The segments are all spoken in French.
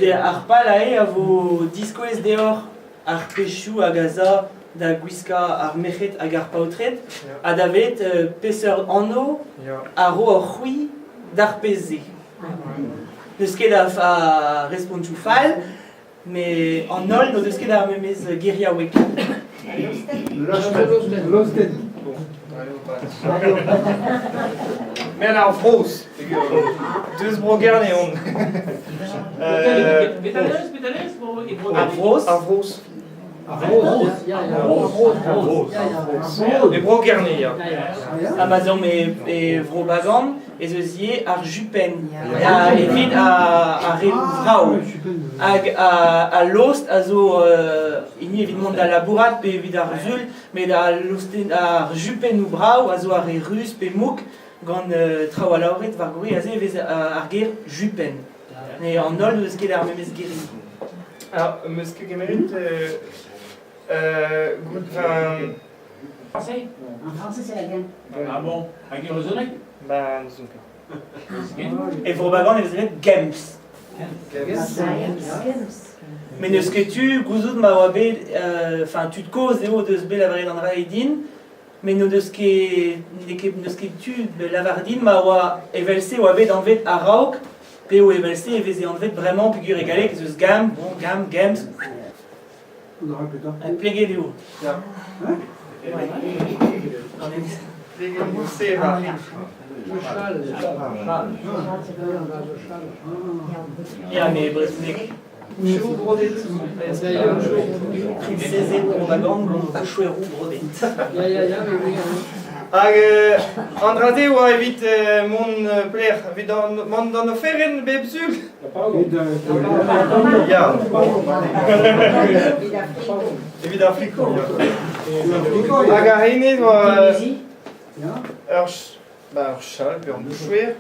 ar palae a vo diskoez deoc'h ar pechou a gaza da gwiska ar mechet hag ar paotred, a davet peseurt anno a ro ar c'hwi d'ar pezze. Neus ket a respondoù fall, mais en ol no deus ket ar memez geria wek. Losten. Men ar vros, deus broger neon. Ar vros? Ar vros. E broger ne, ya. Amazon e vro bagan, ez eus ye ar jupen. Evit a vrao. Hag a lost a zo, ini evidemment da labourat pe evit ar zul, met ar jupen ou brao a zo ar e rus pe mouk gant traoù a laoret var gouri a ze evez ar ger jupen. Ne an ol eus ket ar memez geri. Alors, meus ket kemerit, Français? En français, c'est la gamme. Ah bon? Hag eo rezoneg? Ba, neus ket. E vro bagan evez ret gems. Mais neus ket tu, gouzout ma oa bet, enfin, tu te causes eo deus bet lavaret an ra din, mais no deus ket tu lavar din ma oa evelse oa bet an vet a raok, pe o evelse evez an vet vraiment pugur e galek, zeus gam, bon, gam, gems, On aura plus tard. pleget eo. Plegel mousse va. Ya, mais brezhounek. Chou brodet. Prinseze vro bagan, gant chouerou brodet. Hag andrade oa evit mon pler, evit mont d'an oferen bep zul. Ya. Evit ar fliko. Hag ar heinet oa ur chal, pe an bouchouer.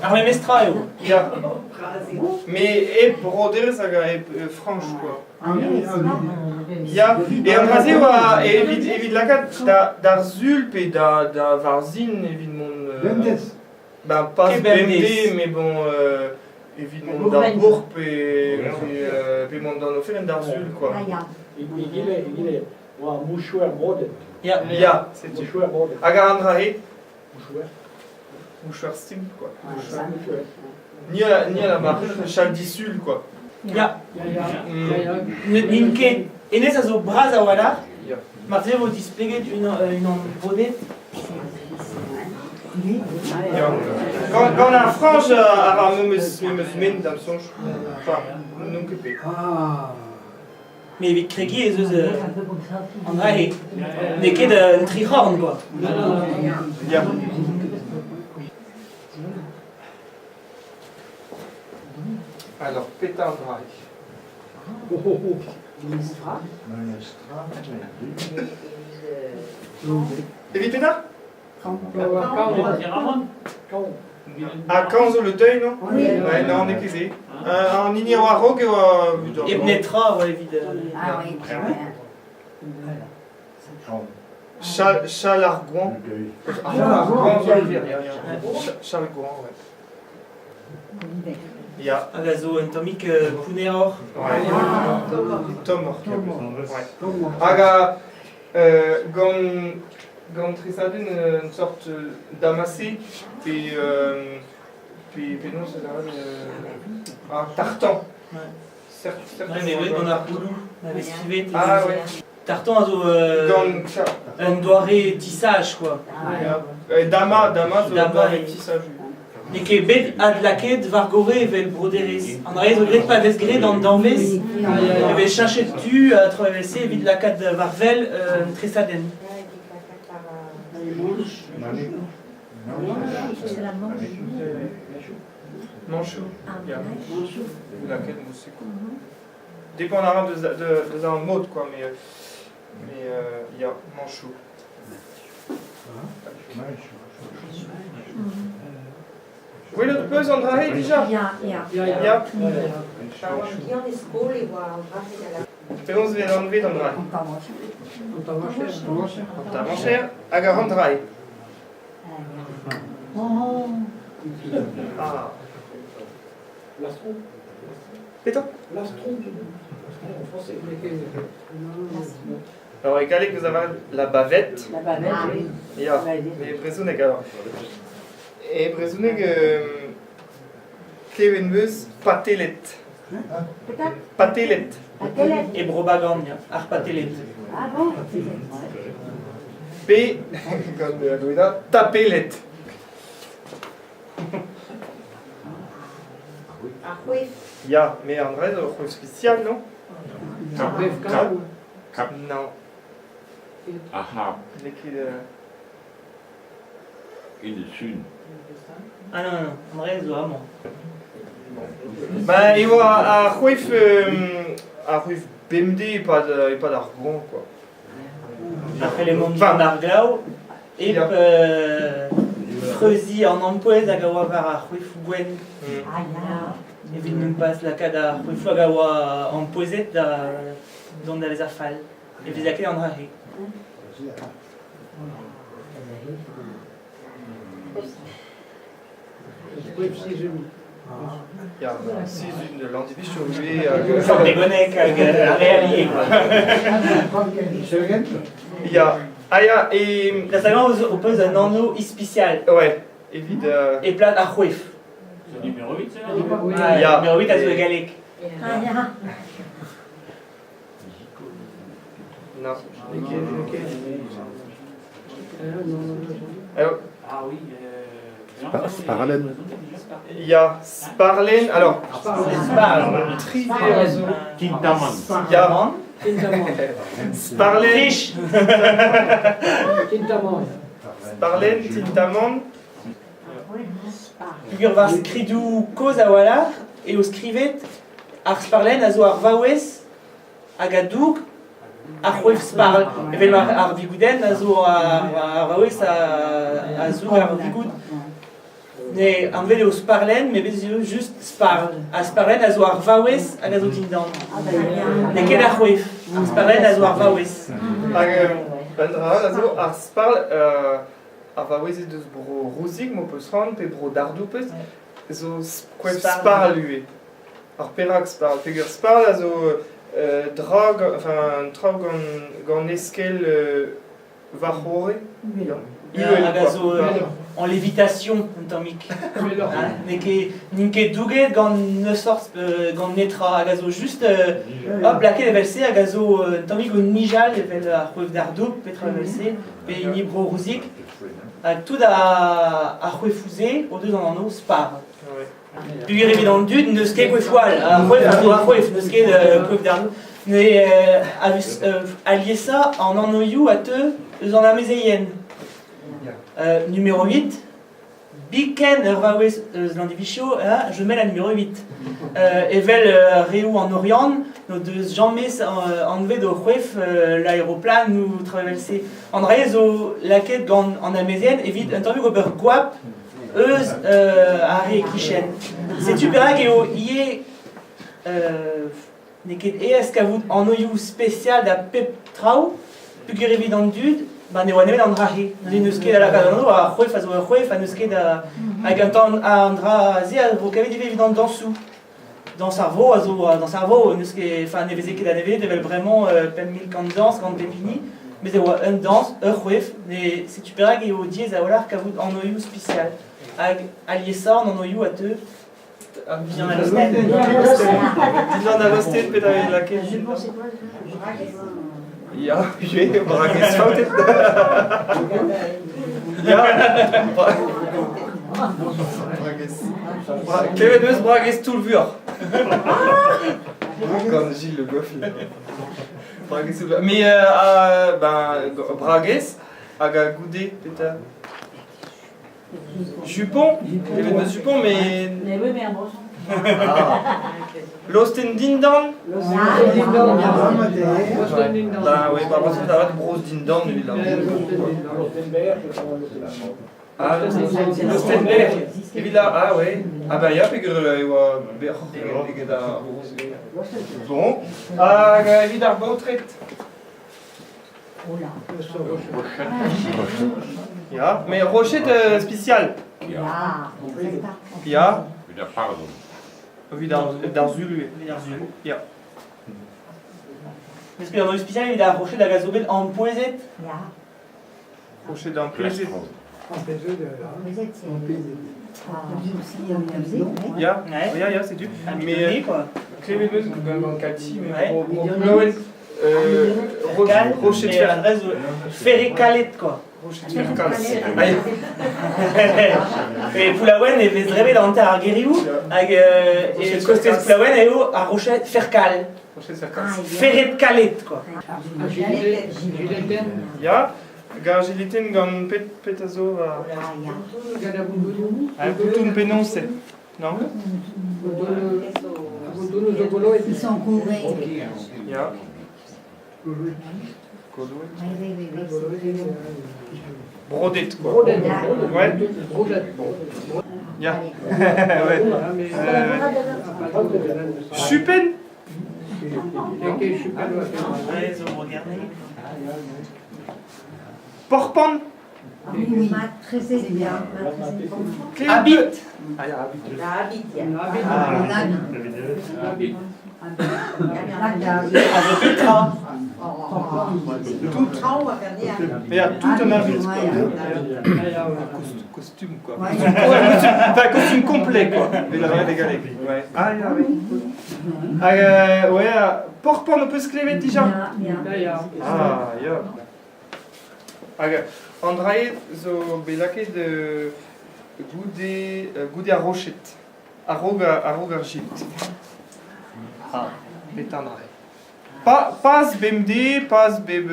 Ar memez tra eo. Ya. Mais e broderez hag e franch, quoi. Ya, e andrade oa evit lakat d'ar zul pe da varzin evit mon... Bendes. Ben, pas Ke BMD, Bendes. mais bon, évidemment, d'ar bourp et mon d'an offeren d'ar zul, quoi. Igile, oa mouchouer brodet. Ya. Ya, c'est tout. Mouchouer brodet. Hag ar andrahe, Mouchouer. mouchoir stimp, quoi. Ni à la marche, chal dissul, quoi. Ya. N'in ket enez a zo braz a oalar, Ya. marze vo displeget un brodet. Ya. Quand on a frange ar meus men d'am sonj, enfin, non ket pe. Ah. Mais evit kregi ez eus an rahe. Ne ket un trihorn, quoi. Ya. Alors, péta andrahe. Evit péta? Ah, quand zo le deuil, non? Ouais, non, on est kisé. En ini oa rog eo a budor. Ebnet tra, oa evit... Ah oui, Chal ar gouan. Gouan zo le ver, chal gouan, ouais. Ya. Hag a zo un tammik pouneor. Ouais. Tomor. Ouais. Hag a gant tresaden une sorte d'amassé, puis non, c'est un tartan. Ouais. Certainement. Ouais, mais gant ar boulou, na vez skrivet. Ah ouais. Tartan a zo Gant un doare tissage, quoi. dama, Dama, et et- tissage. Ne ket bet ad laket var gore evel broderez. An rae zo gret pa vez gret an danvez. Evel chachet tu a tro evelse evit lakat var vel tresaden. C'est la manche. Manchou. Ah, Ya. manche. La quête musique. Dépendamment de un mode, quoi, mais il y a manchou. Oui, le peu Andrahe déjà. Ja, ja. Ja. Hier in school, ik wou Pe ons weer dan weer Andrahe. On commence. Ta manchère, hag ar Andrahe. Ah. L'astron. Pétan. L'astron. En français. Alors, ik que vous avez la bavette. La bavette, oui. Ja, mais Brezunek alors. Et Brezunek, Kevin Bus, patelet. Peut-être Patelet. à quelle aide? Et Brobagand, Arpatelet. Ah bon? P, comme la Guida, tapelet. Ah oui. Ja, mais en vrai, c'est spécial, non? Non. Aha, Il écrit de... in de Süden. Ah non, non, André, vraiment. Ben, il voit à Ruif BMD et pas d'argon, quoi. Après les mondes van Arglau, et Freusi en Ampoise, Agawa var Ruifuguen, Ah, ya. et puis nous passe la cada Ruifagawa en Poset, dans les afales, et puis la en Rari. Ja, si une landivision, lui, Sans dégonner, réallié, quoi. ja, ah ja, et... La saga oppose un anneau spécial, Ouais, évide... et plat à Ruif. C'est numéro 8, c'est là? Ah, Ya. numéro 8 à Zouegalek. Ah, ya. Non. Alors, Ah oui. Sparlen. il y a Sparlen, alors, Spar. Triverso, Tintaman. il y a Yaman. Sparlen, Triche. Sparlen, Tintaman, Figure var skridu koz a wala, et o skrivet ar sparlen a zo ar vaouez hag a doug ar c'hwef sparl. Evel ar vigouden a zo ar vaouez a zo ar vigoud. Ne anvet eo sparlen, me bez eo just sparl. A sparlen a zo ar vaouez hag a zo dindan. Ah, ben, ya. Ne ket ar c'hwef. Ar sparlen a zo ar vaouez. also, ar Sparl, ar vaouez eus bro rousig, mo peus ran, pe bro dardoupez, zo kwef Sparl ue. Ar perak Sparl, pegur Sparl a zo drag, enfin, trag gant eskel var c'hore. Hag a zo en lévitation, un tammik. N'in ket douget gant neusort gant netra, hag a zo just hop, laket evel se, hag a zo tammik o nijal evel ar c'hwef d'ar doug, petra evel se, pe ni bro rouzik, hag tout a c'hwefouze, o deus an anno spar. Pugur evident dud, neus ket c'hwefoual, ar c'hwef a zo ar c'hwef, neus ket c'hwef d'ar doug. Ne allié ça en annoyou à te, eus an amezeien. Numéro 8, Biken Ravawez Zlandivicho, je mets la numéro 8. Evel Réou en Orient, nos deux jambes enlevé de Huef, l'aéroplane, nous traversé. André, zo laquette en amézienne, évite un temps Robert Guap, eus Harry Kishen. C'est tu verras que y neket escavout en oyou spécial da Pep Trau, pugur évident dud. Bah, ne oa nemet an drahi. Neus ket a la kadano, a c'hwef a zo a c'hwef, a neus ket hag an tan a dra ze a vo kavet evident dansou. Dans ar vo, a zo dans ar vo, neus ket, enfin, ne veze ket a nevet, evel vraiment pem mil kant dans, kant pepini, mais e oa un dans, c'hwef, ne setu perag eo diez a olar kavout an oioù spécial. Hag allié ça en oioù a te, bien a l'ostet. Dindan a l'ostet, pet a laket. Je pensais quoi? Ja, je, brages fautet. Ja, brages. Klevet eus brages tout le vur. Comme Gilles Le Goff. Brages tout le vur. Mais, ben, brages, hag a goude, peta. Jupon, klevet eus jupon, mais... Mais oui, mais un bon Losten dindan. Bah oui, par contre, ça va de grosse dindan, lui, là. Ah, Lostenberg. Évidemment, ah ouais. Ah bah, il y a pegur, bon. Ah, évidemment, bautret. Oh là. Rochette. Ja, mais rochette spéciale. Ja. Ja, Wieder pardon. wie d'Arzul. Ja. Parce que dans le spécial, il a rocher da gazobet en poézet. Ja. Rochette dans plaisir. En PZ, Vous êtes, en PZ. Ja, Ouais. ja, c'est du. Mais Mais quoi. Clément dans Calci, mais Ouais. Lowen. Cal, Rochette mais adresse ferré calet quoi. Rochette Fercal. Et Poulaouen est vezrebe dans terre à Guériou, et Costes Poulaouen est où à Rochette Fercal. Rochette Fercal. Ferré de calet quoi. Ja, gar giliten gant petazo a goutoum penonse. Non? Ils sont courés. Ja. Oui, oui, oui. Brodet, quoi. Ouais. Ja. Ouais. Chupen? Ouais, ils ont regardé. Porpan? Oui, oui. Maîtrisez bien. Habit. Petra. Ja, tout un habit, quoi. Costume, quoi. Enfin, costume complet, quoi. Mais la vraie égalée. Ouais. Ah, ja, oui. Ouais, Porpan, on peut se cléver déjà? Ah, ja. Andrae zo belake de goude a rochette. A rog ar gil. Ah, bet Andrae. Pas bemde, pas beb...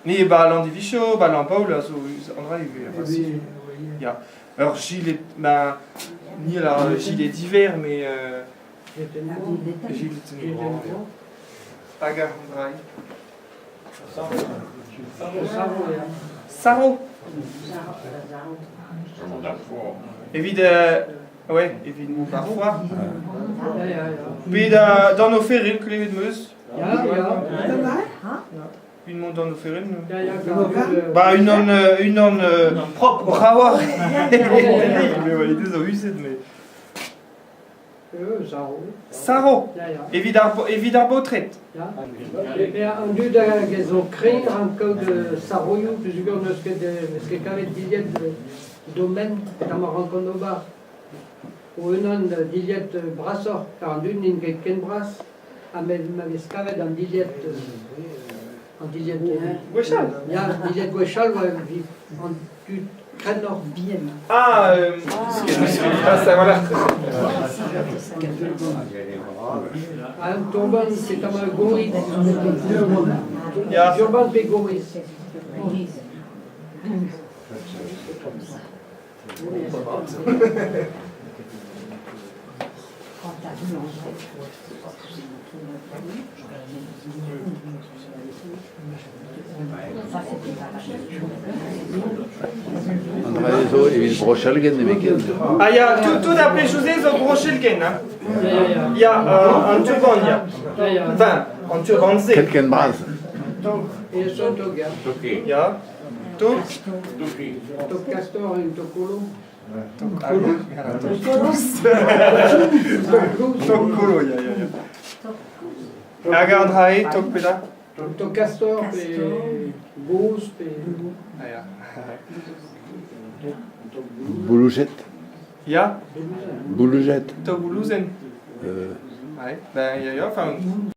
Ni ba l'an divicho, ba l'an paola, zo Andrae yu. Ja. Alors gilet, ben... Ni la gilet d'hiver, mais... Gilet de Agar Andrae. Saro. Comment d'accord. Ouais, évidemment parfois. Mais dans nos ferries, que les meuse. Une monde dans nos ferries. Bah une non propre. Bravo. Mais ouais, ils ont eu cette mais. Saro. Évidemment traite. Un dieu qu'ils ont créé un code de Saroyou, plus que qu'avait Diliette domaine dans ma rencontre au bar. Ou un an de Diliette Brassor, car d'une ligne qu'elle brasse, à m'avait scavé dans Diliette. En Diliette. Weschal. Il y a Diliette Weschal, en du Crénor bien. Ah, ça voilà. Un tombant, c'est comme un gorille. Ja. Urban Bégoris. André zo evit brochelgen de meken. Ah, il y a tout d'après José, zo brochelgen. Il y a un turban, il y a. Enfin, un turban Z. Kelken braz. Et son toga. Toqué. Il y a. Tout. Toqué. Tok castor et tokolo. Tokolo, il y a. Agardrae, tok peda. Tok castor et gous et. Ah, ja. Boulouget. Il y a. Boulouget. Tok blousen. Ouais. Ben, il y a, enfin.